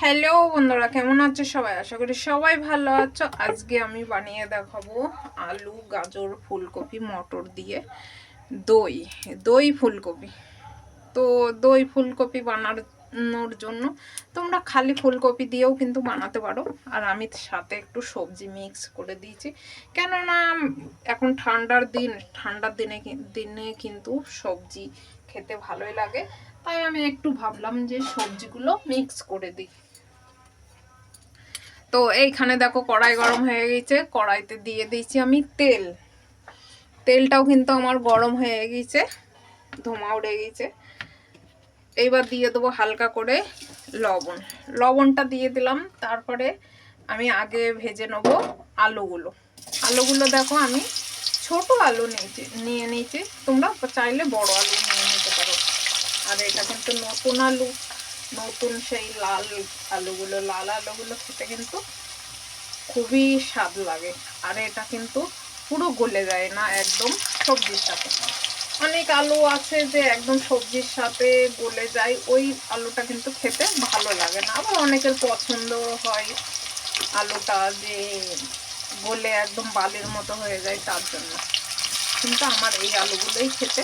Hello বন্ধুরা, কেমন আছো সবাই? আশা করি সবাই ভালো আছো। আজকে আমি বানিয়ে দেখাবো আলু, গাজর, ফুলকপি, মটর দিয়ে দই দই ফুলকপি। তো দই ফুলকপি বানানোর জন্য তোমরা খালি ফুলকপি দিয়েও কিন্তু বানাতে পারো, আর আমি সাথে একটু সবজি মিক্স করে দিয়েছি। কেননা এখন ঠান্ডার দিনে দিনে কিন্তু সবজি খেতে ভালোই লাগে, তাই আমি একটু ভাবলাম যে সবজিগুলো মিক্স করে দিই। তো এইখানে দেখো কড়াই গরম হয়ে গেছে, কড়াইতে দিয়ে দিয়েছি আমি তেলটাও কিন্তু আমার গরম হয়ে গেছে, ধোঁয়া উড়ে গেছে। এইবার দিয়ে দেবো হালকা করে লবণটা দিয়ে দিলাম। তারপরে আমি আগে ভেজে নেব আলুগুলো দেখো আমি ছোট আলু নিয়ে নিয়েছি, তোমরা চাইলে বড় আলু নিয়ে নিতে পারো। আর এটা কিন্তু নতুন আলু, নতুন সেই লাল আলুগুলো খেতে কিন্তু খুবই স্বাদ লাগে। আর এটা কিন্তু পুরো গলে যায় না একদম সবজির সাথে। অনেক আলু আছে যে একদম সবজির সাথে গলে যায়, ওই আলুটা কিন্তু খেতে ভালো লাগে না। আবার অনেকের পছন্দ হয় আলুটা যে গলে একদম বালির মতো হয়ে যায়, তার জন্য। কিন্তু আমার এই আলুগুলোই খেতে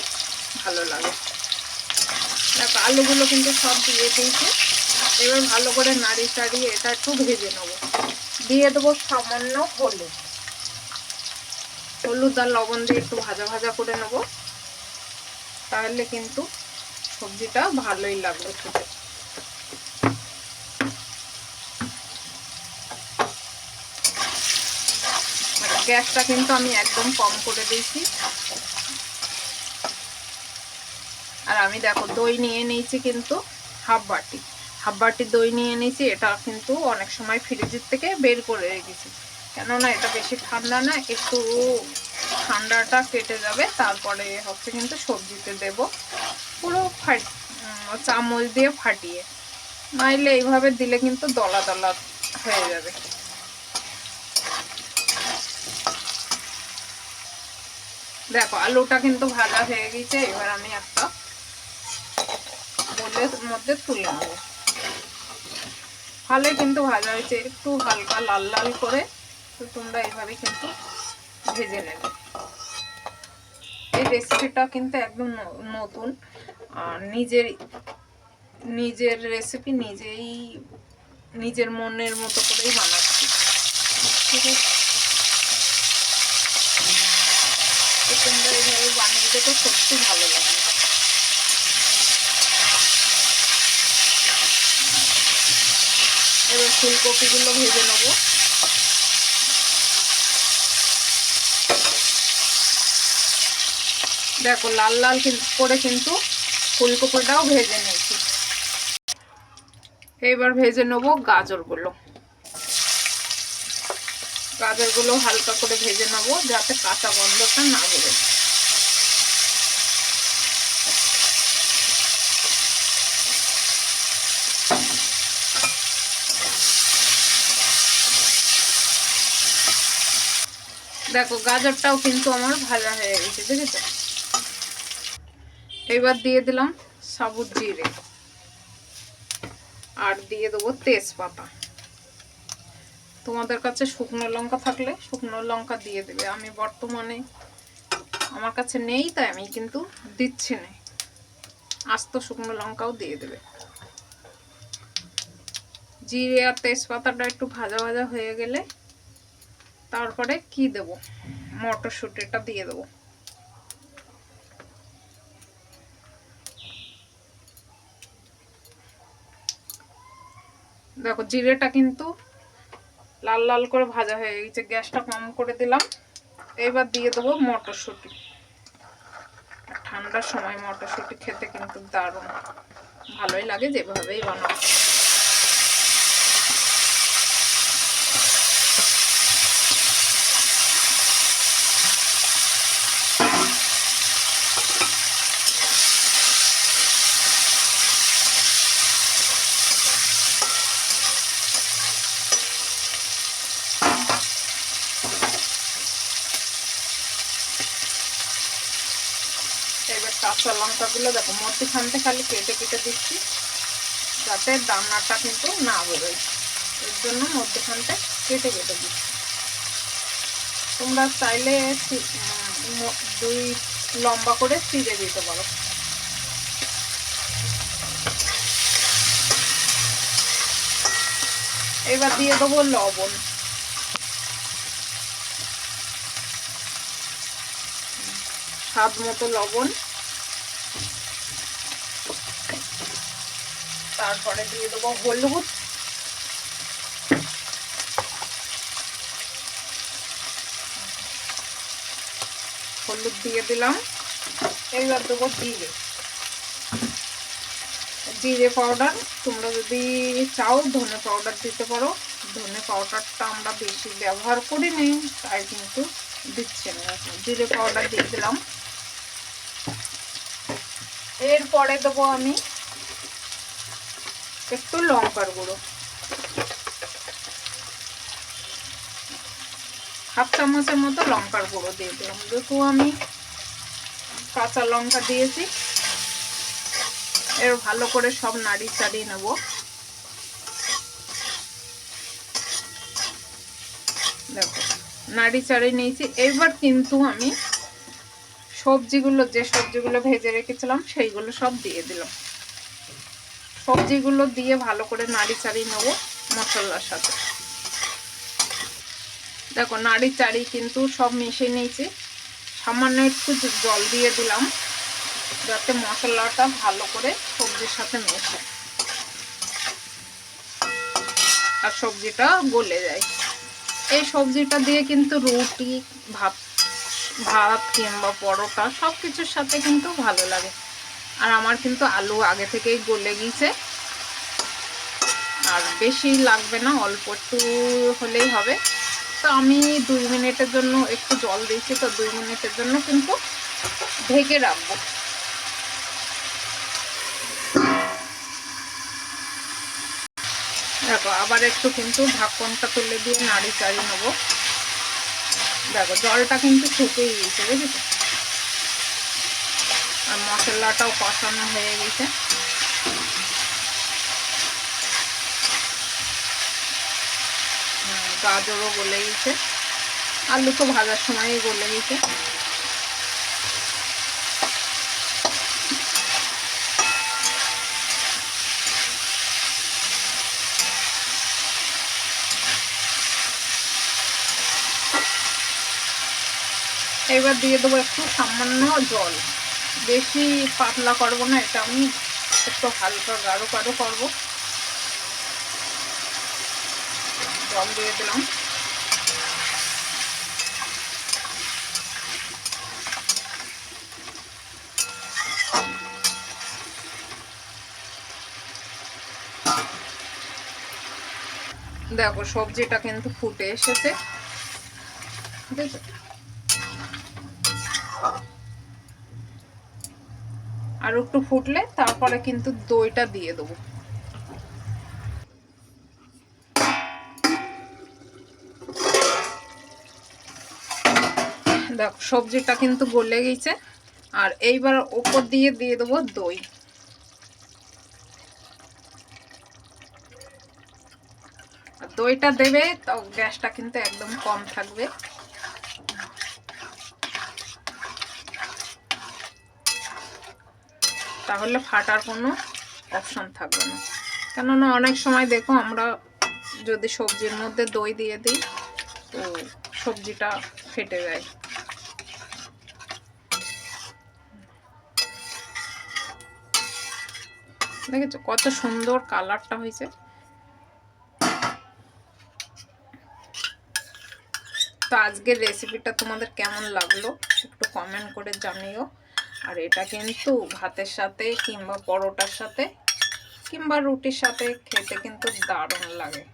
ভালো লাগে। দেখো আলুগুলো কিন্তু সব দিয়ে দিয়েছি। এবার ভালো করে নাড়িয়ে চাড়িয়ে এটা একটু ভেজে নেবো। দিয়ে দেবো সামান্য হলুদ আর লবণ দিয়ে একটু ভাজা ভাজা করে নেব, তাহলে কিন্তু সবজিটা ভালোই লাগবে খেতে। গ্যাসটা কিন্তু আমি একদম কম করে দিয়েছি। আর আমি দেখো দই নিয়ে নিয়েছি কিন্তু হাফ বাটি দই নিয়ে নিয়েছি। এটা কিন্তু অনেক সময় ফ্রিজের থেকে বের করে রেখেছি, কেননা এটা বেশি ঠান্ডা না, একটু ঠান্ডাটা কেটে যাবে। তারপরে হচ্ছে কিন্তু সবজিতে দেব, পুরো চামচ দিয়ে ফাটিয়ে, নাইলে এইভাবে দিলে কিন্তু দলা দলা হয়ে যাবে। দেখো আলুটা কিন্তু ভাজা হয়ে গেছে। এবার আমি একটা বোলের মধ্যে তুলে নেব। ভালোই কিন্তু ভাজা হয়েছে, একটু হালকা লাল লাল করে। তো তোমরা এইভাবে কিন্তু ভেজে নেবে। এই রেসিপিটা কিন্তু একদম নতুন, আর নিজের রেসিপি নিজের মনের মতো করেই বানাচ্ছি, ঠিক আছে? তো তোমরা এইভাবে বানিয়ে দেখো, সত্যি ভালো লাগবে। এবার ফুলকপিগুলো ভেজে নেবো। দেখো লাল লাল করে কিন্তু ফুলকপিটাও ভেজে নিয়েছি। এবার ভেজে নেবো গাজরগুলো হালকা করে ভেজে নেবো, যাতে কাঁচা গন্ধটা না বেরোয়। দেখো গাজরটাও কিন্তু আমার ভাজা হয়ে গেছে, দেখেছো? এবার দিয়ে দিলাম সাবুত জিরে, আর দিয়ে দেবো তেজপাতা। তোমাদের কাছে শুকনো লঙ্কা থাকলে শুকনো লঙ্কা দিয়ে দেবে। আমি বর্তমানে আমার কাছে নেই, তাই আমি কিন্তু দিচ্ছি না। আস্ত শুকনো লঙ্কাও দিয়ে দেবে। জিরে আর তেজপাতাটা একটু ভাজা ভাজা হয়ে গেলে তারপরে কি দেব, মটরশুঁটিটা দিয়ে দেবো। দেখো জিরেটা কিন্তু লাল লাল করে ভাজা হয়ে গেছে, গ্যাসটা কম করে দিলাম। এবার দিয়ে দেবো মটরশুঁটি। ঠান্ডার সময় মটরশুঁটি খেতে কিন্তু দারুণ ভালোই লাগে, যেভাবেই বানাবো। এবার কাঁচা লঙ্কাগুলো দেখো মধ্যখানতে খালি কেটে কেটে দিচ্ছি, যাতে দানাটা কিন্তু না বেরোয়, এর জন্য মধ্যখানটা কেটে কেটে দিচ্ছি। তোমরা চাইলে 2 লম্বা করে চিড়ে দিতে পারো। এবার দিয়ে দেবো লবণ। স্বাদ মতো লবণ। তারপরে দিয়ে দেবো হলুদ, হলুদ দিয়ে দিলাম। এইবার দেবো জিরে, জিরে পাউডার। তোমরা যদি চাও ধনে পাউডার দিতে পারো, ধনে পাউডারটা আমরা বেশি ব্যবহার করি নি তাই কিন্তু দিচ্ছি না। জিরে পাউডার দিয়ে দিলাম। এরপরে দেবো আমি একটু লঙ্কার গুঁড়ো, 1/2 চামচের মতো লঙ্কার গুঁড়ো দিয়ে দিলাম। যেহেতু আমি কাঁচা লঙ্কা দিয়েছি, এর ভালো করে সব নাড়ি চাড়িয়ে নেব। দেখো নাড়ি চাড়িয়ে নিয়েছি। এবার কিন্তু আমি সবজিগুলো, যে সবজিগুলো ভেজে রেখেছিলাম সেইগুলো সব দিয়ে দিলাম। সবজিগুলো দিয়ে ভালো করে নাড়ি চাড়িয়ে নেব মশলার সাথে। দেখো নাড়ি চাড়িয়ে কিন্তু সব মিশিয়ে নিয়েছি। সামান্য একটু জল দিয়ে দিলাম যাতে মশলাটা ভালো করে সবজির সাথে মেশে আর সবজিটা গলে যায়। এই সবজিটা দিয়ে কিন্তু রুটি, ভাত কিংবা পরোটা সব কিছুর সাথে কিন্তু ভালো লাগে। আর আমার কিন্তু আলু আগে থেকেই গলে গিয়েছে, আর বেশি লাগবে না, অল্প একটু হলেই হবে। তো আমি 2 মিনিটের জন্য একটু জল দিয়েছি, তো 2 মিনিটের জন্য কিন্তু ঢেকে রাখবো। দেখো আবার একটু কিন্তু ঢাকনটা তুলে দিয়ে নাড়ি চাড়িয়ে নেবো। দেখো জলটা কিন্তু শুকিয়ে গিয়েছে, বুঝেছো? আর মশলাটাও কষানো হয়ে গেছে। গাজরও গলে গেছে, আলু তো ভাজার সময়ই গলে গেছে। এবার দিয়ে দেবো একটু সামান্য জল, বেশি পাতলা করবো না, এটা আমি একটু হালকা গাঢ় করবো। জল দিয়ে দিলাম। দেখো সবজিটা কিন্তু ফুটে এসেছে, আর একটু ফুটলে তারপরে কিন্তু দইটা দিয়ে দেবো। দেখো সবজিটা কিন্তু গলে গেছে, আর এইবার উপর দিয়ে দেবো দই। আর দইটা দেবে তো গ্যাসটা কিন্তু একদম কম থাকবে। তাহলে ফাটার কোনো অপশন থাকবে না। কেননা অনেক সময় দেখো আমরা যদি সবজির মধ্যে দই দিয়ে দিই তো সবজিটা ফেটে যায়। দেখেছো কত সুন্দর কালারটা হয়েছে। তো আজকের রেসিপিটা তোমাদের কেমন লাগলো একটু কমেন্ট করে জানিও। আর এটা কিন্তু ভাতের সাথে কিংবা পরোটার সাথে কিংবা রুটির সাথে খেতে কিন্তু দারুণ লাগে।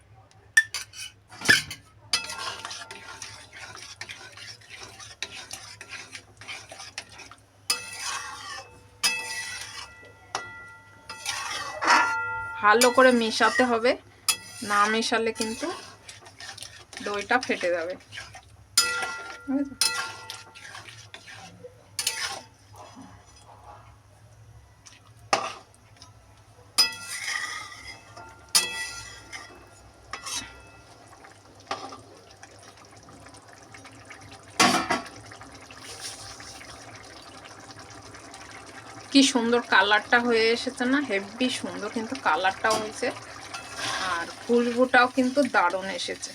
ভালো করে মেশাতে হবে, না মেশালে কিন্তু দইটা ফেটে যাবে। কি সুন্দর কালারটা হয়ে এসেছে না, হেভি সুন্দর কিন্তু কালারটাও হয়েছে, আর খুশবুটাও কিন্তু দারুণ এসেছে।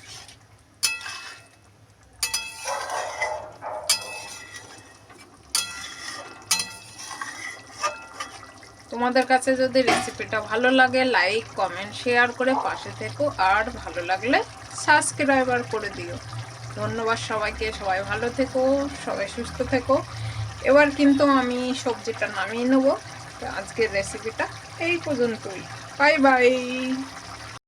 তোমাদের কাছে যদি রেসিপিটা ভালো লাগে লাইক কমেন্ট শেয়ার করে পাশে থেকো, আর ভালো লাগলে সাবস্ক্রাইবার করে দিও। ধন্যবাদ সবাইকে, সবাই ভালো থেকো, সবাই সুস্থ থেকো। এবার কিন্তু আমি সবজিটা নামিয়ে নেব। আজকের রেসিপিটা এই পর্যন্তই। Bye bye.